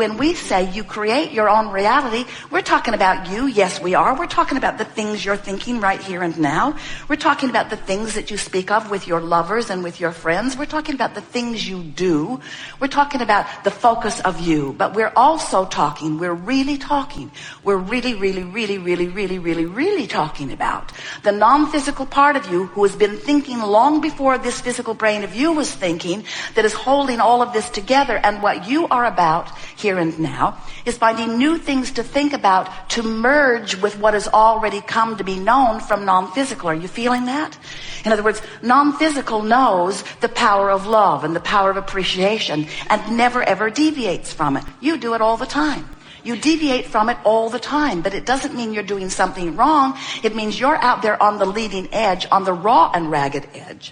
when we say you create your own reality, we're talking about you. Yes, we are. We're talking about the things you're thinking right here and now. We're talking about the things that you speak of with your lovers and with your friends. We're talking about the things you do. We're talking about the focus of you. But we're also talking, we're really talking. We're really, really, really, really, really, really, really talking about the non-physical part of you who has been thinking long before this physical brain of you was thinking, that is holding all of this together. And what you are about here and now is finding new things to think about to merge with what has already come to be known from non-physical. Are you feeling that? In other words, non-physical knows the power of love and the power of appreciation and never ever deviates from it. You do it all the time. You deviate from it all the time, but it doesn't mean you're doing something wrong. It means you're out there on the leading edge, on the raw and ragged edge,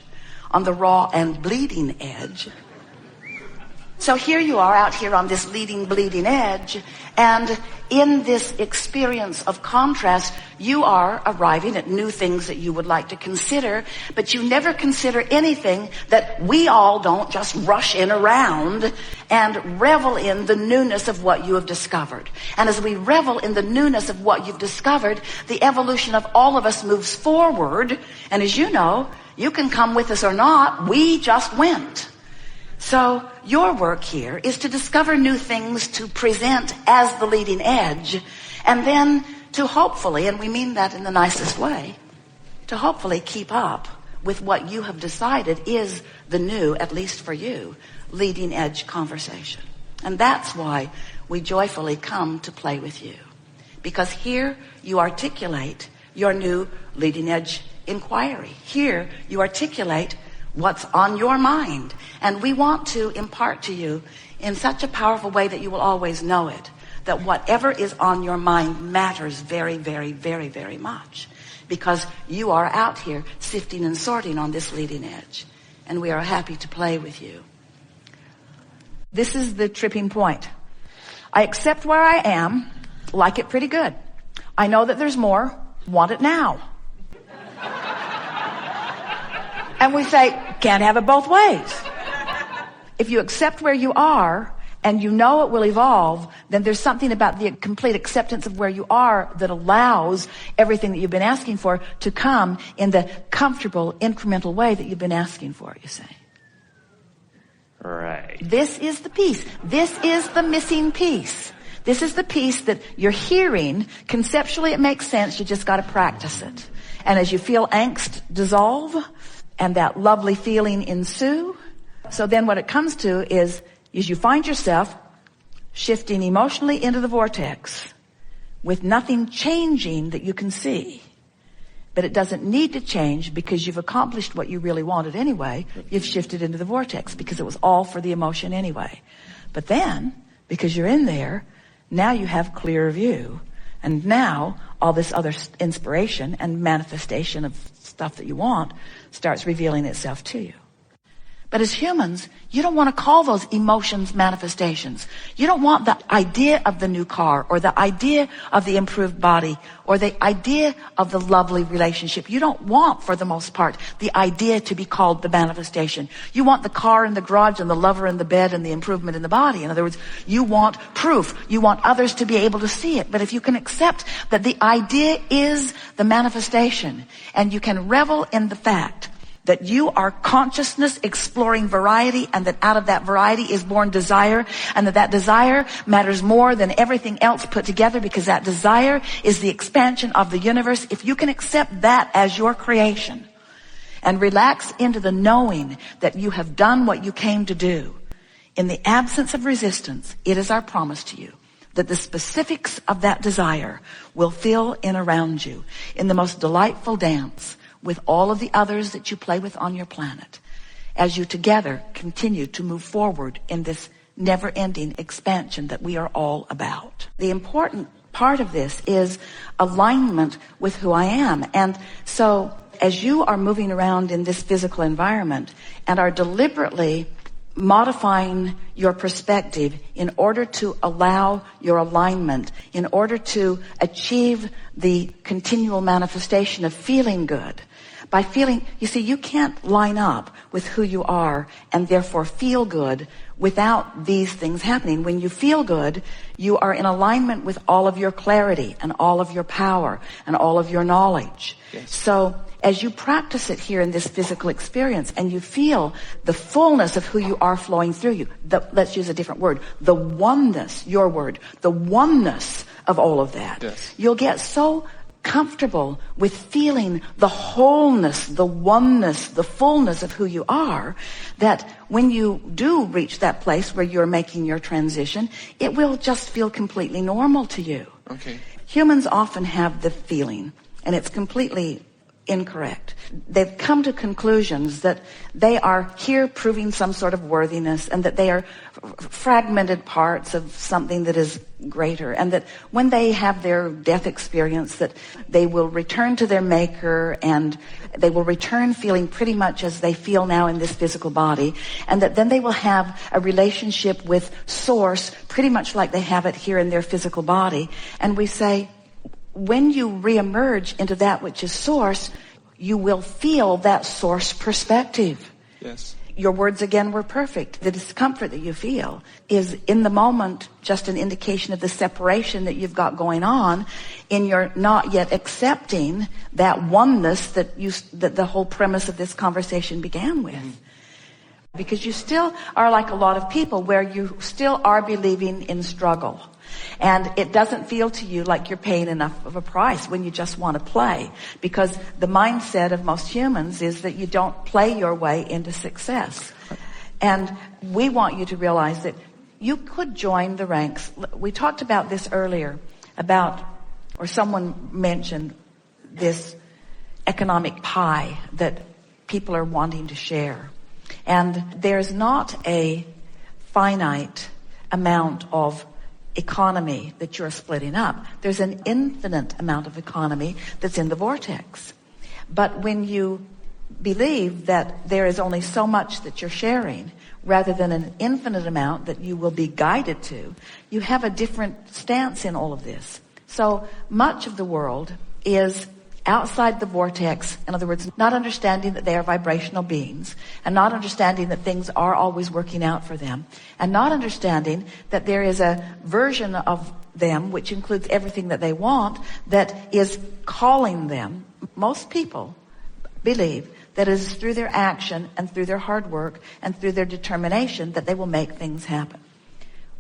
on the raw and bleeding edge. So here you are out here on this leading, bleeding edge, and in this experience of contrast, you are arriving at new things that you would like to consider, but you never consider anything that we all don't just rush in around and revel in the newness of what you have discovered. And as we revel in the newness of what you've discovered, the evolution of all of us moves forward, and as you know, you can come with us or not, we just went. So your work here is to discover new things to present as the leading edge, and then to hopefully, and we mean that in the nicest way, to hopefully keep up with what you have decided is the new, at least for you, leading edge conversation. And that's why we joyfully come to play with you. Because here you articulate your new leading edge inquiry. Here you articulate what's on your mind. And we want to impart to you in such a powerful way that you will always know it, that whatever is on your mind matters very, very, very, very much, because you are out here sifting and sorting on this leading edge, and we are happy to play with you. This is the tripping point. I accept where I am, like it pretty good. I know that there's more, want it now. And we say, can't have it both ways. If you accept where you are and you know it will evolve, then there's something about the complete acceptance of where you are that allows everything that you've been asking for to come in the comfortable, incremental way that you've been asking for, you say. Right. This is the piece. This is the missing piece. This is the piece that you're hearing. Conceptually, it makes sense. You just got to practice it. And as you feel angst dissolve, and that lovely feeling ensue. So then what it comes to is you find yourself shifting emotionally into the vortex with nothing changing that you can see. But it doesn't need to change because you've accomplished what you really wanted anyway. You've shifted into the vortex because it was all for the emotion anyway. But then, because you're in there, now you have clear view. And now all this other inspiration and manifestation of stuff that you want starts revealing itself to you. But as humans, you don't want to call those emotions manifestations. You don't want the idea of the new car or the idea of the improved body or the idea of the lovely relationship. You don't want, for the most part, the idea to be called the manifestation. You want the car in the garage and the lover in the bed and the improvement in the body. In other words, you want proof. You want others to be able to see it. But if you can accept that the idea is the manifestation and you can revel in the fact that you are consciousness exploring variety, and that out of that variety is born desire, and that desire matters more than everything else put together because that desire is the expansion of the universe. If you can accept that as your creation and relax into the knowing that you have done what you came to do, in the absence of resistance, it is our promise to you that the specifics of that desire will fill in around you in the most delightful dance with all of the others that you play with on your planet, as you together continue to move forward in this never-ending expansion that we are all about. The important part of this is alignment with who I am. And so as you are moving around in this physical environment and are deliberately modifying your perspective in order to allow your alignment, in order to achieve the continual manifestation of feeling good, By feeling, you see, you can't line up with who you are and therefore feel good without these things happening. When you feel good, you are in alignment with all of your clarity and all of your power and all of your knowledge. Yes. So as you practice it here in this physical experience and you feel the fullness of who you are flowing through you, let's use a different word, the oneness, your word, the oneness of all of that, yes, you'll get so comfortable with feeling the wholeness, the oneness, the fullness of who you are, that when you do reach that place where you're making your transition, it will just feel completely normal to you. Okay. Humans often have the feeling, and it's completely incorrect. They've come to conclusions that they are here proving some sort of worthiness, and that they are fragmented parts of something that is greater, and that when they have their death experience, that they will return to their maker, and they will return feeling pretty much as they feel now in this physical body, and that then they will have a relationship with source pretty much like they have it here in their physical body. And we say, when you reemerge into that which is source, you will feel that source perspective. Yes. Your words again were perfect. The discomfort that you feel is in the moment just an indication of the separation that you've got going on in your not yet accepting that oneness that the whole premise of this conversation began with. Because you still are like a lot of people where you still are believing in struggle. And it doesn't feel to you like you're paying enough of a price when you just want to play. Because the mindset of most humans is that you don't play your way into success. And we want you to realize that you could join the ranks. We talked about this earlier, or someone mentioned this economic pie that people are wanting to share. And there's not a finite amount of economy that you're splitting up. There's an infinite amount of economy that's in the vortex. But when you believe that there is only so much that you're sharing rather than an infinite amount that you will be guided to, you have a different stance in all of this. So much of the world is outside the vortex. In other words, not understanding that they are vibrational beings, and not understanding that things are always working out for them, and not understanding that there is a version of them, which includes everything that they want, that is calling them. Most people believe that it is through their action and through their hard work and through their determination that they will make things happen.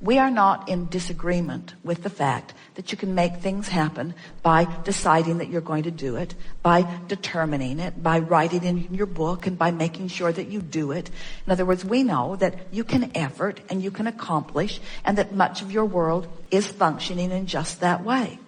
We are not in disagreement with the fact that you can make things happen by deciding that you're going to do it, by determining it, by writing in your book, and by making sure that you do it. In other words, we know that you can effort and you can accomplish, and that much of your world is functioning in just that way.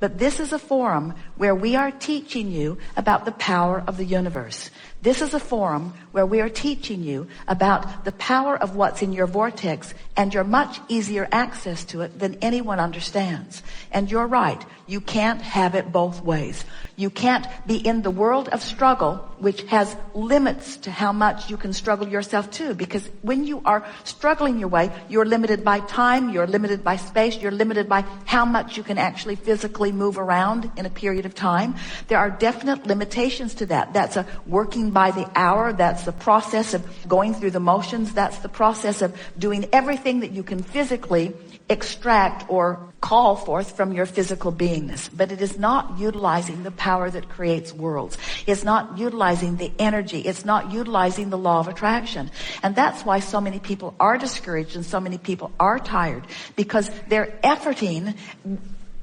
But this is a forum where we are teaching you about the power of the universe. This is a forum where we are teaching you about the power of what's in your vortex and your much easier access to it than anyone understands. And you're right. You can't have it both ways. You can't be in the world of struggle, which has limits to how much you can struggle yourself too. Because when you are struggling your way, you're limited by time, you're limited by space, you're limited by how much you can actually physically move around in a period of time. There are definite limitations to that. That's a working by the hour. That's the process of going through the motions. That's the process of doing everything that you can physically extract or call forth from your physical beingness. But it is not utilizing the power that creates worlds. It's not utilizing the energy. It's not utilizing the law of attraction. And that's why so many people are discouraged and so many people are tired, because they're efforting,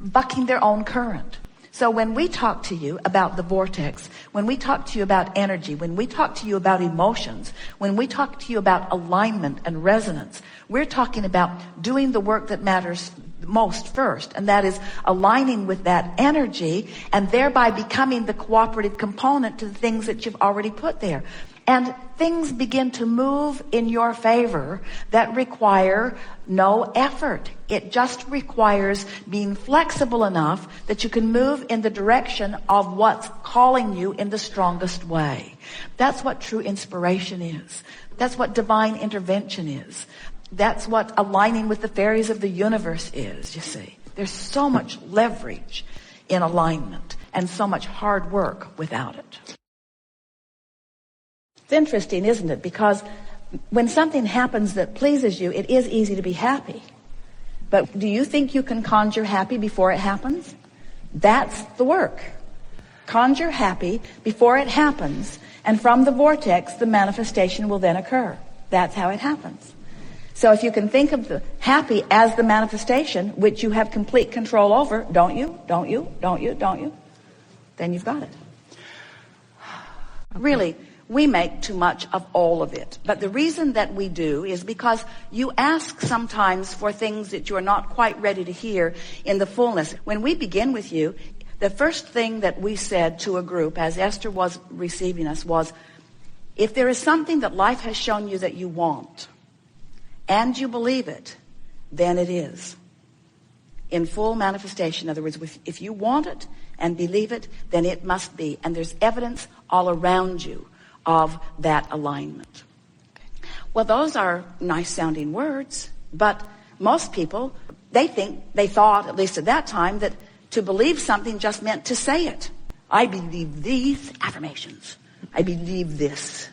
bucking their own current. So when we talk to you about the vortex, when we talk to you about energy, when we talk to you about emotions, when we talk to you about alignment and resonance, we're talking about doing the work that matters most first, and that is aligning with that energy and thereby becoming the cooperative component to the things that you've already put there. And things begin to move in your favor that require no effort. It just requires being flexible enough that you can move in the direction of what's calling you in the strongest way. That's what true inspiration is. That's what divine intervention is. That's what aligning with the fairies of the universe is, you see. There's so much leverage in alignment and so much hard work without it. It's interesting, isn't it? Because when something happens that pleases you, it is easy to be happy. But do you think you can conjure happy before it happens? That's the work. Conjure happy before it happens, and from the vortex, the manifestation will then occur. That's how it happens. So if you can think of the happy as the manifestation, which you have complete control over, don't you? Then you've got it. Really, we make too much of all of it. But the reason that we do is because you ask sometimes for things that you're not quite ready to hear in the fullness. When we begin with you, the first thing that we said to a group as Esther was receiving us was, if there is something that life has shown you that you want, and you believe it, then it is in full manifestation. In other words, if you want it and believe it, then it must be. And there's evidence all around you of that alignment. Well, those are nice sounding words, but most people, they thought, at least at that time, that to believe something just meant to say it. I believe these affirmations. I believe this.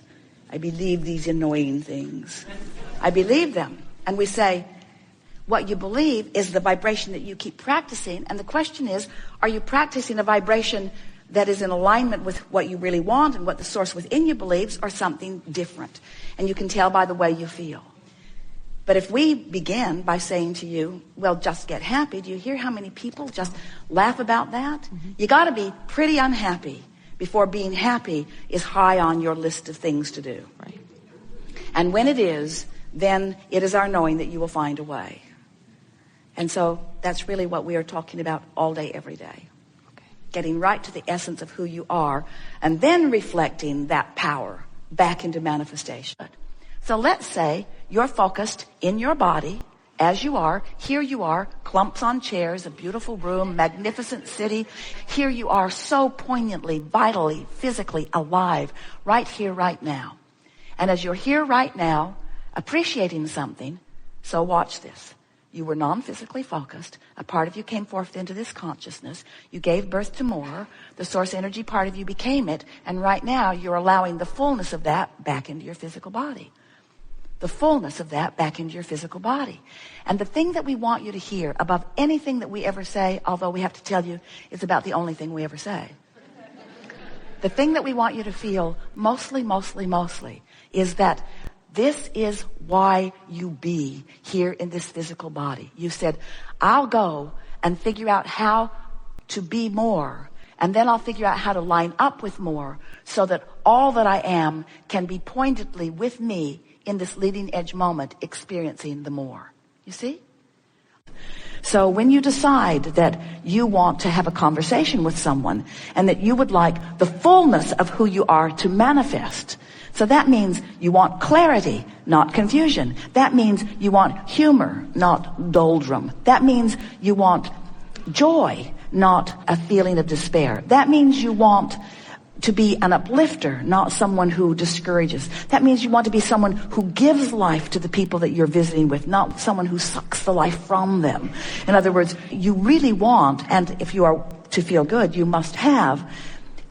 I believe these annoying things. I believe them. And we say, what you believe is the vibration that you keep practicing. And the question is, are you practicing a vibration that is in alignment with what you really want and what the source within you believes, or something different? And you can tell by the way you feel. But if we begin by saying to you, well, just get happy, do you hear how many people just laugh about that? Mm-hmm. You got to be pretty unhappy before being happy is high on your list of things to do. Right. And when it is, then it is our knowing that you will find a way. And so that's really what we are talking about all day, every day. Okay. Getting right to the essence of who you are, and then reflecting that power back into manifestation. So let's say you're focused in your body as you are. Here you are, clumps on chairs, a beautiful room, magnificent city. Here you are, so poignantly, vitally, physically alive, right here, right now. And as you're here right now, appreciating something, so watch this. You were non-physically focused. A part of you came forth into this consciousness. You gave birth to more. The source energy part of you became it. And right now, you're allowing the fullness of that back into your physical body. The fullness of that back into your physical body. And the thing that we want you to hear above anything that we ever say, although we have to tell you it's about the only thing we ever say. The thing that we want you to feel mostly is that this is why you be here in this physical body. You said, I'll go and figure out how to be more, and then I'll figure out how to line up with more, so that all that I am can be pointedly with me in this leading edge moment, experiencing the more. You see? So when you decide that you want to have a conversation with someone, and that you would like the fullness of who you are to manifest, so that means you want clarity, not confusion. That means you want humor, not doldrum. That means you want joy, not a feeling of despair. That means you want to be an uplifter, not someone who discourages. That means you want to be someone who gives life to the people that you're visiting with, not someone who sucks the life from them. In other words, you really want, and if you are to feel good, you must have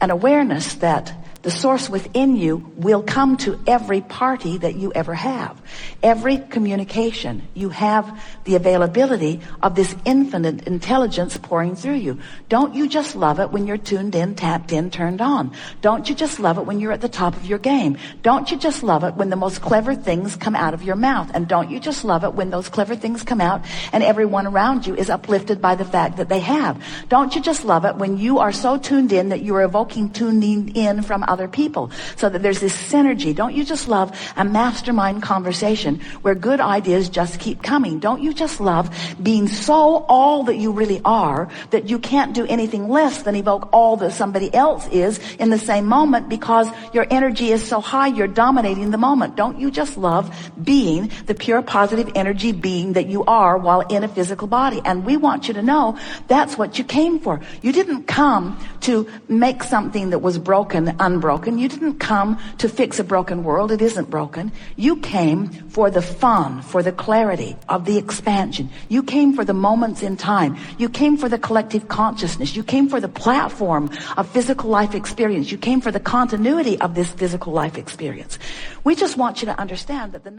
an awareness that the source within you will come to every party that you ever have. Every communication, you have the availability of this infinite intelligence pouring through you. Don't you just love it when you're tuned in, tapped in, turned on? Don't you just love it when you're at the top of your game? Don't you just love it when the most clever things come out of your mouth? And don't you just love it when those clever things come out and everyone around you is uplifted by the fact that they have? Don't you just love it when you are so tuned in that you are evoking tuning in from other people, so that there's this synergy? Don't you just love a mastermind conversation where good ideas just keep coming? Don't you just love being so all that you really are that you can't do anything less than evoke all that somebody else is in the same moment, because your energy is so high you're dominating the moment? Don't you just love being the pure positive energy being that you are while in a physical body? And we want you to know that's what you came for. You didn't come to make something that was broken unbroken. unbroken. You didn't come to fix a broken world. It isn't broken. You came for the fun, for the clarity of the expansion. You came for the moments in time. You came for the collective consciousness. You came for the platform of physical life experience. You came for the continuity of this physical life experience. We just want you to understand that the